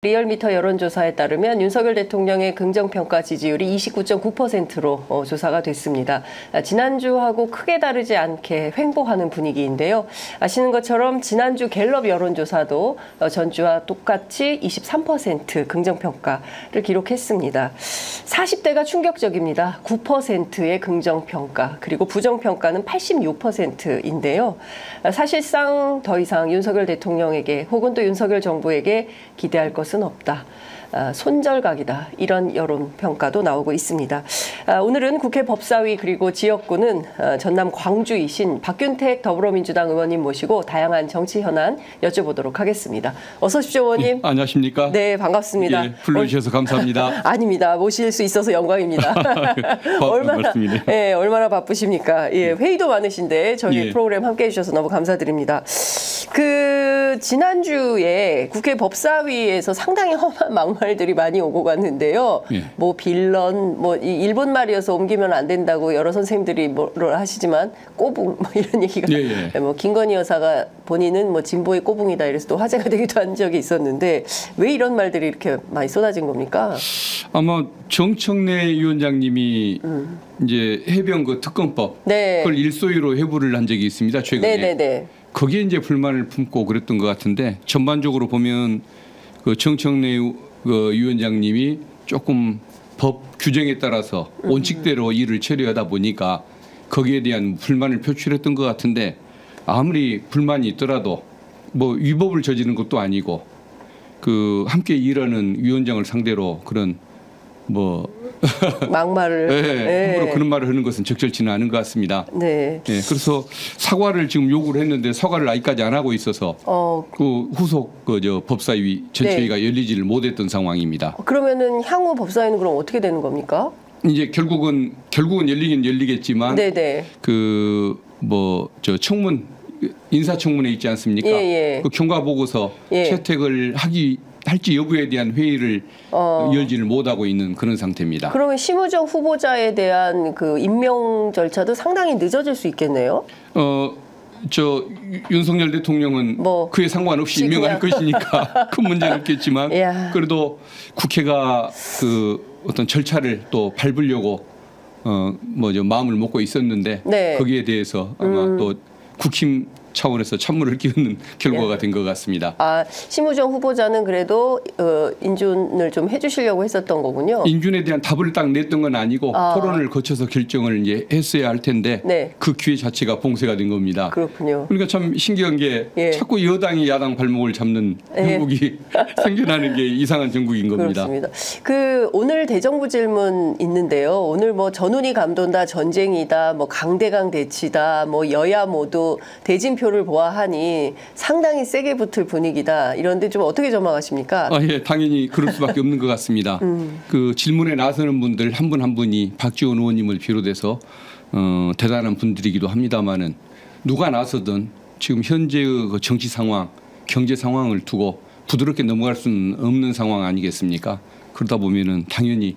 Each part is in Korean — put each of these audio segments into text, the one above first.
리얼미터 여론조사에 따르면 윤석열 대통령의 긍정평가 지지율이 29.9%로 조사가 됐습니다. 지난주하고 크게 다르지 않게 횡보하는 분위기인데요. 아시는 것처럼 지난주 갤럽 여론조사도 전주와 똑같이 23% 긍정평가를 기록했습니다. 40대가 충격적입니다. 9%의 긍정평가, 그리고 부정평가는 86%인데요. 사실상 더 이상 윤석열 대통령에게 혹은 또 윤석열 정부에게 기대할 것은 없다. 손절각이다. 이런 여론평가도 나오고 있습니다. 오늘은 국회 법사위 그리고 지역구는 전남 광주이신 박균택 더불어민주당 의원님 모시고 다양한 정치 현안 여쭤보도록 하겠습니다. 어서 오십시오, 의원님. 예, 안녕하십니까? 네, 반갑습니다. 예, 불러주셔서 감사합니다. 아닙니다. 모실 수 있어서 영광입니다. 얼마나 바쁘십니까? 예, 회의도 많으신데 저희 프로그램 함께해 주셔서 너무 감사드립니다. 지난주에 국회 법사위에서 상당히 험한 막말들이 많이 오고 갔는데요. 뭐 빌런, 이 일본 말이어서 옮기면 안 된다고 여러 선생님들이 뭐를 하시지만 꼬붕 뭐 이런 얘기가 뭐 김건희 여사가 본인은 뭐 진보의 꼬붕이다 이래서 또 화제가 되기도 한 적이 있었는데 왜 이런 말들이 이렇게 많이 쏟아진 겁니까? 아마 정청래 위원장님이 이제 해병 그 특검법 그걸 일소위로 회부를 한 적이 있습니다. 최근에. 거기에 이제 불만을 품고 그랬던 것 같은데 전반적으로 보면 그 정청래 그 위원장님이 조금 법 규정에 따라서 원칙대로 일을 처리하다 보니까 거기에 대한 불만을 표출했던 것 같은데 아무리 불만이 있더라도 뭐 위법을 저지른 것도 아니고 그 함께 일하는 위원장을 상대로 그런 뭐 막말을 함부로 그런 말을 하는 것은 적절치는 않은 것 같습니다. 그래서 사과를 지금 요구를 했는데 사과를 아직까지 안 하고 있어서 그 후속 법사위 전체회의가 열리지를 못했던 상황입니다. 그러면은 향후 법사위는 그럼 어떻게 되는 겁니까? 이제 결국은 열리긴 열리겠지만 그 뭐 청문 인사청문회 있지 않습니까? 그 경과 보고서 채택을 할지 여부에 대한 회의를 열지를 못하고 있는 그런 상태입니다. 그러면 심우정 후보자에 대한 그 임명 절차도 상당히 늦어질 수 있겠네요. 윤석열 대통령은 그에 상관없이 임명할 것이니까 큰 문제는 없겠지만 그래도 국회가 그 어떤 절차를 또 밟으려고 마음을 먹고 있었는데 거기에 대해서 아마 또 국힘 차원에서 찬물을 끼얹는 결과가 된 것 같습니다. 심우정 후보자는 그래도 인준을 좀 해주시려고 했었던 거군요. 인준에 대한 답을 딱 냈던 건 아니고 토론을 거쳐서 결정을 이제 했어야 할 텐데 그 기회 자체가 봉쇄가 된 겁니다. 그렇군요. 그러니까 참 신기한 게 자꾸 여당이 야당 발목을 잡는 정국이 생겨나는 게 이상한 정국인 겁니다. 그렇습니다. 오늘 대정부 질문 있는데요. 오늘 뭐 전운이 감돈다, 전쟁이다, 뭐 강대강 대치다, 뭐 여야 모두 대진표를 보아하니 상당히 세게 붙을 분위기다. 이런데 좀 어떻게 전망하십니까? 당연히 그럴 수밖에 없는 것 같습니다. 그 질문에 나서는 분들 한 분 한 분이 박지원 의원님을 비롯해서 대단한 분들이기도 합니다만은 누가 나서든 지금 현재의 그 정치 상황, 경제 상황을 두고 부드럽게 넘어갈 수는 없는 상황 아니겠습니까? 그러다 보면은 당연히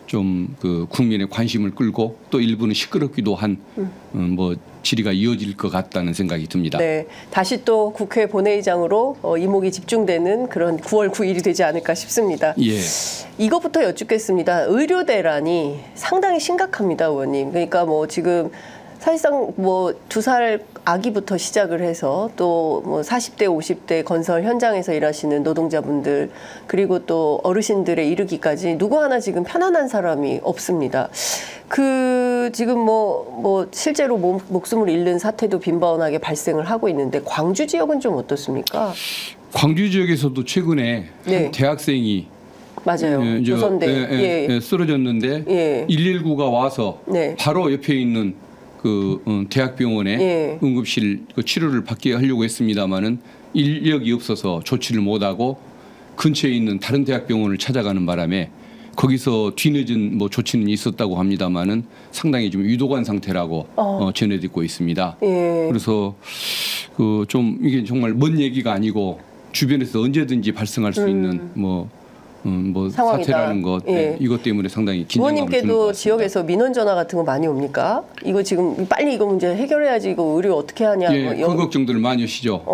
좀 그 국민의 관심을 끌고 또 일부는 시끄럽기도 한 질의가 이어질 것 같다는 생각이 듭니다. 다시 또 국회 본회의장으로 이목이 집중되는 그런 9월 9일이 되지 않을까 싶습니다. 이것부터 여쭙겠습니다. 의료 대란이 상당히 심각합니다, 의원님. 그러니까 뭐 지금 사실상 뭐 2살 아기부터 시작을 해서 또 뭐 40대, 50대 건설 현장에서 일하시는 노동자분들 그리고 또 어르신들에 이르기까지 누구 하나 지금 편안한 사람이 없습니다. 지금 뭐 실제로 목숨을 잃는 사태도 빈번하게 발생을 하고 있는데 광주 지역은 좀 어떻습니까? 광주 지역에서도 최근에 한 대학생이 조선대 쓰러졌는데 119가 와서 바로 옆에 있는 그 대학병원에 응급실 치료를 받게 하려고 했습니다마는 인력이 없어서 조치를 못하고 근처에 있는 다른 대학병원을 찾아가는 바람에 거기서 뒤늦은 조치는 있었다고 합니다마는 상당히 좀 위독한 상태라고 전해 듣고 있습니다. 그래서 좀 이게 정말 먼 얘기가 아니고 주변에서 언제든지 발생할 수 있는 뭐 상황이다. 사태라는 것 이것 때문에 상당히 긴장감을 주는 것 의원님께도 같습니다. 지역에서 민원 전화 같은 거 많이 옵니까? 이거 지금 빨리 이거 문제 해결해야지 이거 의료 어떻게 하냐. 그 걱정들을 많이 하시죠.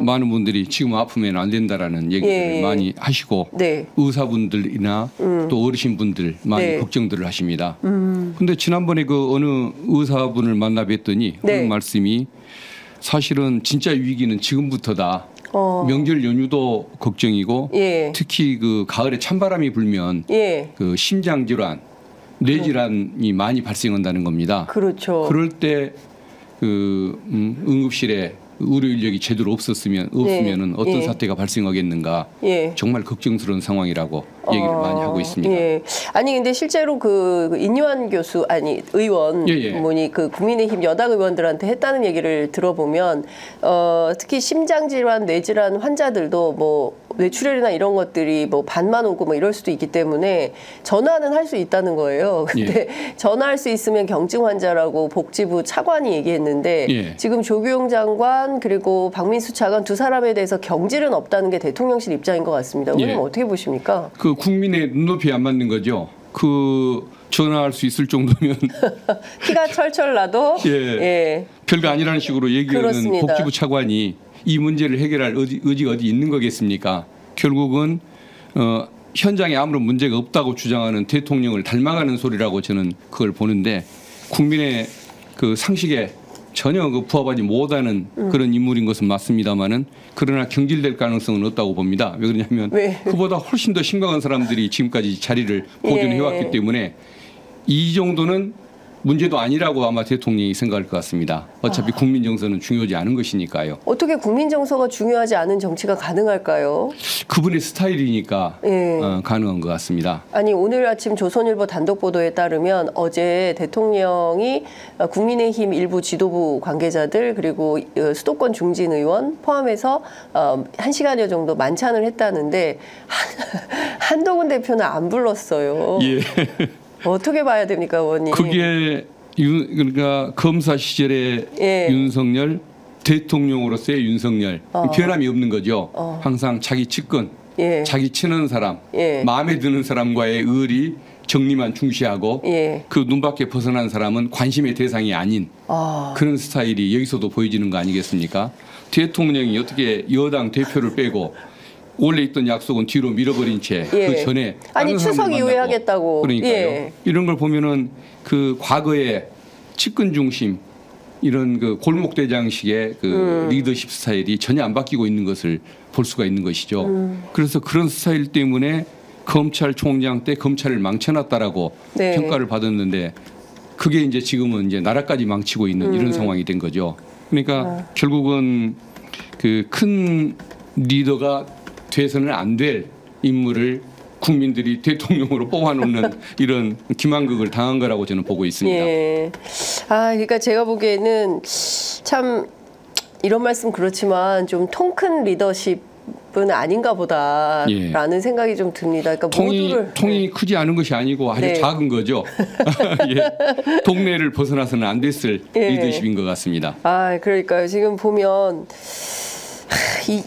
많은 분들이 지금 아프면 안 된다라는 얘기를 많이 하시고 의사분들이나 또 어르신분들 많이 걱정들을 하십니다. 근데 지난번에 그 어느 의사분을 만나 뵀더니 그런 말씀이 사실은 진짜 위기는 지금부터다. 명절 연휴도 걱정이고 특히 그 가을에 찬바람이 불면 그 심장 질환, 뇌 질환이 많이 발생한다는 겁니다. 그렇죠. 그럴 때 그 응급실에 의료 인력이 제대로 없으면은 어떤 사태가 발생하겠는가 정말 걱정스러운 상황이라고 얘기를 많이 하고 있습니다. 아니 근데 실제로 그 인유한 교수 의원 분이 그 국민의힘 여당 의원들한테 했다는 얘기를 들어보면 특히 심장 질환, 뇌 질환 환자들도 뭐 뇌출혈이나 이런 것들이 뭐 반만 오고 뭐 이럴 수도 있기 때문에 전화는 할 수 있다는 거예요. 근데 전화할 수 있으면 경증 환자라고 복지부 차관이 얘기했는데 지금 조규용 장관 그리고 박민수 차관 두 사람에 대해서 경질은 없다는 게 대통령실 입장인 것 같습니다. 의원님 어떻게 보십니까? 그 국민의 눈높이에 안 맞는 거죠. 그 전화할 수 있을 정도면 피가 철철 나도 별거 아니라는 식으로 얘기하는 그렇습니다. 복지부 차관이 이 문제를 해결할 의지가 어디 있는 거겠습니까? 결국은 현장에 아무런 문제가 없다고 주장하는 대통령을 닮아가는 소리라고 저는 그걸 보는데 국민의 그 상식에 전혀 그 부합하지 못하는 그런 인물인 것은 맞습니다만은 그러나 경질될 가능성은 없다고 봅니다. 왜 그러냐면 그보다 훨씬 더 심각한 사람들이 지금까지 자리를 보존해왔기 때문에 이 정도는 문제도 아니라고 아마 대통령이 생각할 것 같습니다. 어차피 국민 정서는 중요하지 않은 것이니까요. 어떻게 국민 정서가 중요하지 않은 정치가 가능할까요? 그분의 스타일이니까 가능한 것 같습니다. 아니 오늘 아침 조선일보 단독 보도에 따르면 어제 대통령이 국민의힘 일부 지도부 관계자들 그리고 수도권 중진 의원 포함해서 1시간여 정도 만찬을 했다는데 한동훈 대표는 안 불렀어요. 어떻게 봐야 됩니까, 의원님? 그게 그러니까 검사 시절의 윤석열, 대통령으로서의 윤석열 변함이 없는 거죠. 항상 자기 측근, 자기 친한 사람, 마음에 드는 사람과의 의리, 정리만 중시하고 그 눈밖에 벗어난 사람은 관심의 대상이 아닌 그런 스타일이 여기서도 보여지는 거 아니겠습니까? 대통령이 어떻게 여당 대표를 빼고 원래 있던 약속은 뒤로 밀어버린 채 그 전에 아니 추석 이후에 하겠다고 그러니까요. 이런 걸 보면은 그 과거의 측근 중심 이런 그 골목대장식의 그 리더십 스타일이 전혀 안 바뀌고 있는 것을 볼 수가 있는 것이죠. 그래서 그런 스타일 때문에 검찰총장 때 검찰을 망쳐놨다라고 평가를 받았는데 그게 이제 지금은 이제 나라까지 망치고 있는 이런 상황이 된 거죠. 그러니까 결국은 그 큰 리더가 돼서는 안 될 인물을 국민들이 대통령으로 뽑아놓는 이런 기만극을 당한 거라고 저는 보고 있습니다. 그러니까 제가 보기에는 참 이런 말씀 그렇지만 좀 통 큰 리더십은 아닌가 보다라는 생각이 좀 듭니다. 그러니까 통이 크지 않은 것이 아니고 아주 작은 거죠. 동네를 벗어나서는 안 됐을 리더십인 것 같습니다. 그러니까요. 지금 보면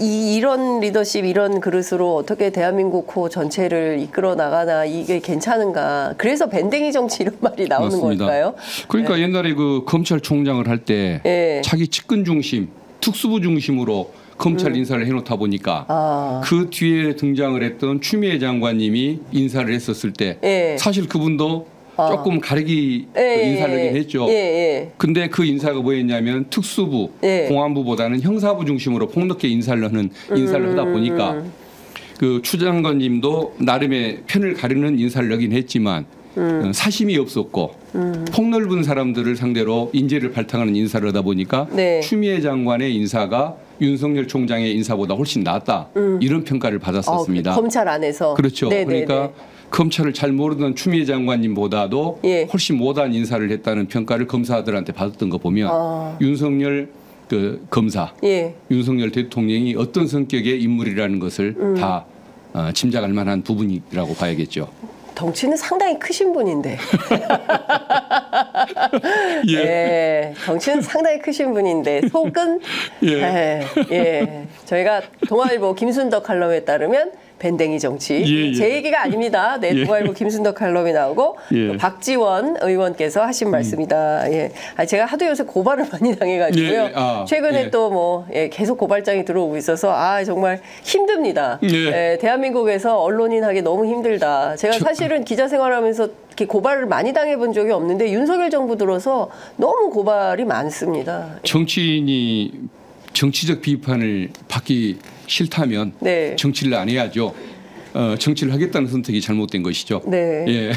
이런 리더십, 이런 그릇으로 어떻게 대한민국 호 전체를 이끌어 나가나 이게 괜찮은가. 그래서 밴댕이 정치 이런 말이 나오는 맞습니다. 걸까요? 그러니까 옛날에 그 검찰총장을 할 때 자기 측근 중심, 특수부 중심으로 검찰 인사를 해놓다 보니까 그 뒤에 등장을 했던 추미애 장관님이 인사를 했었을 때 사실 그분도 조금 가리기 인사를 하긴 했죠. 근데 그 인사가 뭐였냐면 특수부, 공안부보다는 형사부 중심으로 폭넓게 인사를 하다 보니까 그 추 장관님도 나름의 편을 가르는 인사를 하긴 했지만 사심이 없었고 폭넓은 사람들을 상대로 인재를 발탁하는 인사를 하다 보니까 추미애 장관의 인사가 윤석열 총장의 인사보다 훨씬 낫다. 이런 평가를 받았었습니다. 검찰 안에서. 그렇죠. 그러니까 검찰을 잘 모르던 추미애 장관님보다도 훨씬 못한 인사를 했다는 평가를 검사들한테 받았던 거 보면 윤석열 그 검사, 윤석열 대통령이 어떤 성격의 인물이라는 것을 다 짐작할 만한 부분이라고 봐야겠죠. 덩치는 상당히 크신 분인데. 덩치는 상당히 크신 분인데 속은 저희가 동아일보 김순덕 칼럼에 따르면 밴댕이 정치. 예, 예. 제 얘기가 아닙니다. 네, 동아일보 김순덕 칼럼이 나오고 예. 박지원 의원께서 하신 말씀이다. 예. 제가 하도 요새 고발을 많이 당해가지고요. 예. 최근에 예. 또 뭐 계속 고발장이 들어오고 있어서 정말 힘듭니다. 예. 대한민국에서 언론인 하기 너무 힘들다. 제가 사실은 기자 생활하면서 이렇게 고발을 많이 당해본 적이 없는데 윤석열 정부 들어서 너무 고발이 많습니다. 정치인이 정치적 비판을 받기 싫다면 네. 정치를 안 해야죠. 정치를 하겠다는 선택이 잘못된 것이죠. 네. 예.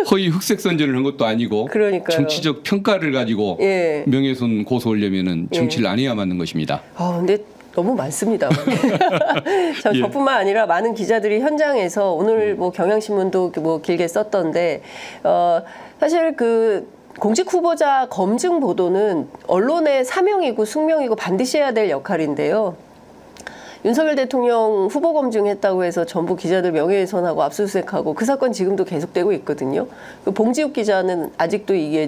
허위 흑색 선전을 한 것도 아니고 그러니까요. 정치적 평가를 가지고 예. 명예훼손 고소하려면은 정치를 안 해야 맞는 것입니다. 근데 너무 많습니다. 저뿐만 아니라 많은 기자들이 현장에서 오늘 뭐 경향신문도 뭐 길게 썼던데 사실 그 공직 후보자 검증 보도는 언론의 사명이고 숙명이고 반드시 해야 될 역할인데요. 윤석열 대통령 후보 검증했다고 해서 전부 기자들 명예훼손하고 압수수색하고 그 사건 지금도 계속되고 있거든요. 그 봉지욱 기자는 아직도 이게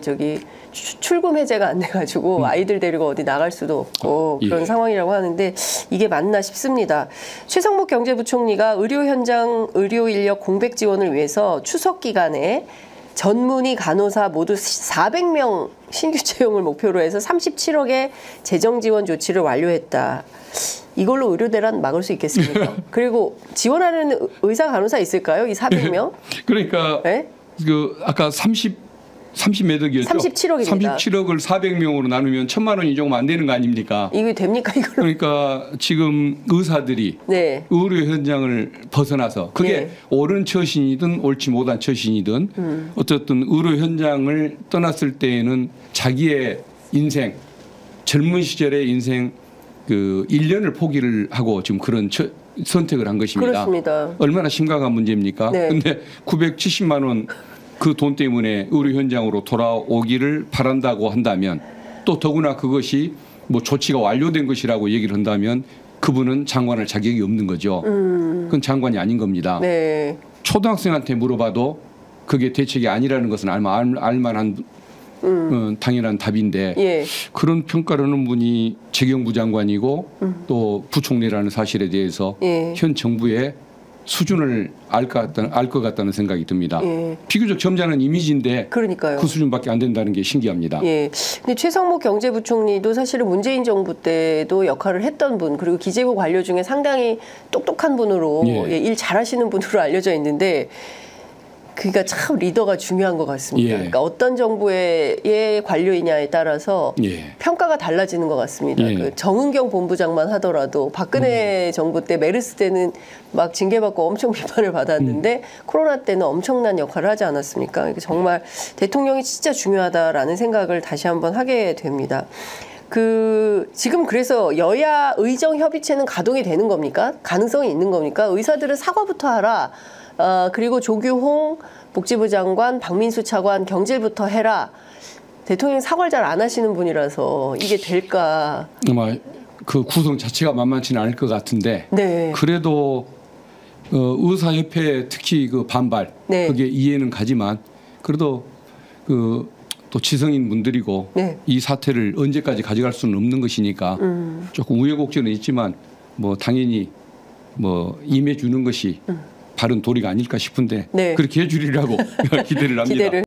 출금 해제가 안 돼가지고 아이들 데리고 어디 나갈 수도 없고 그런 상황이라고 하는데 이게 맞나 싶습니다. 최상목 경제부총리가 의료 현장 의료 인력 공백 지원을 위해서 추석 기간에 전문의 간호사 모두 400명 신규 채용을 목표로 해서 37억의 재정 지원 조치를 완료했다. 이걸로 의료 대란 막을 수 있겠습니까? 그리고 지원하는 의사 간호사 있을까요? 이 400명? 그러니까 네? 그 아까 30몇 억이었죠. 37억입니다. 37억을 400명으로 나누면 1,000만 원이 조금 안 되는 거 아닙니까? 이게 됩니까 이걸로? 그러니까 지금 의사들이 네. 의료 현장을 벗어나서 그게 네. 옳은 처신이든 옳지 못한 처신이든 어쨌든 의료 현장을 떠났을 때에는 자기의 인생, 젊은 시절의 인생 그 1년을 포기를 하고 지금 그런 선택을 한 것입니다. 그렇습니다. 얼마나 심각한 문제입니까? 네. 근데 970만 원 그 돈 때문에 의료 현장으로 돌아오기를 바란다고 한다면 또 더구나 그것이 뭐 조치가 완료된 것이라고 얘기를 한다면 그분은 장관할 자격이 없는 거죠. 그건 장관이 아닌 겁니다. 네. 초등학생한테 물어봐도 그게 대책이 아니라는 것은 알만한 당연한 답인데 예. 그런 평가를 하는 분이 재경부 장관이고 또 부총리라는 사실에 대해서 예. 현 정부의 수준을 알 것 같다는 생각이 듭니다. 예. 비교적 점잖은 이미지인데 그러니까요. 그 수준밖에 안 된다는 게 신기합니다. 예. 근데 최상목 경제부총리도 사실은 문재인 정부 때도 역할을 했던 분, 그리고 기재부 관료 중에 상당히 똑똑한 분으로 일 잘하시는 분으로 알려져 있는데 그러니까 참 리더가 중요한 것 같습니다. 예. 그러니까 어떤 정부의 관료이냐에 따라서 평가가 달라지는 것 같습니다. 예. 그 정은경 본부장만 하더라도 박근혜 정부 때 메르스 때는 막 징계받고 엄청 비판을 받았는데 코로나 때는 엄청난 역할을 하지 않았습니까? 그러니까 정말 대통령이 진짜 중요하다라는 생각을 다시 한번 하게 됩니다. 지금 그래서 여야 의정 협의체는 가동이 되는 겁니까? 가능성이 있는 겁니까? 의사들은 사과부터 하라. 그리고 조규홍 복지부 장관, 박민수 차관 경질부터 해라. 대통령이 사과를 잘 안 하시는 분이라서 이게 될까? 아마 그 구성 자체가 만만치는 않을 것 같은데 네. 그래도 의사협회 특히 그 반발 네. 그게 이해는 가지만 그래도 또 지성인 분들이고 네. 이 사태를 언제까지 가져갈 수는 없는 것이니까 조금 우여곡절은 있지만 뭐 당연히 뭐 임해 주는 것이 바른 도리가 아닐까 싶은데 네. 그렇게 해주리라고 기대를 합니다.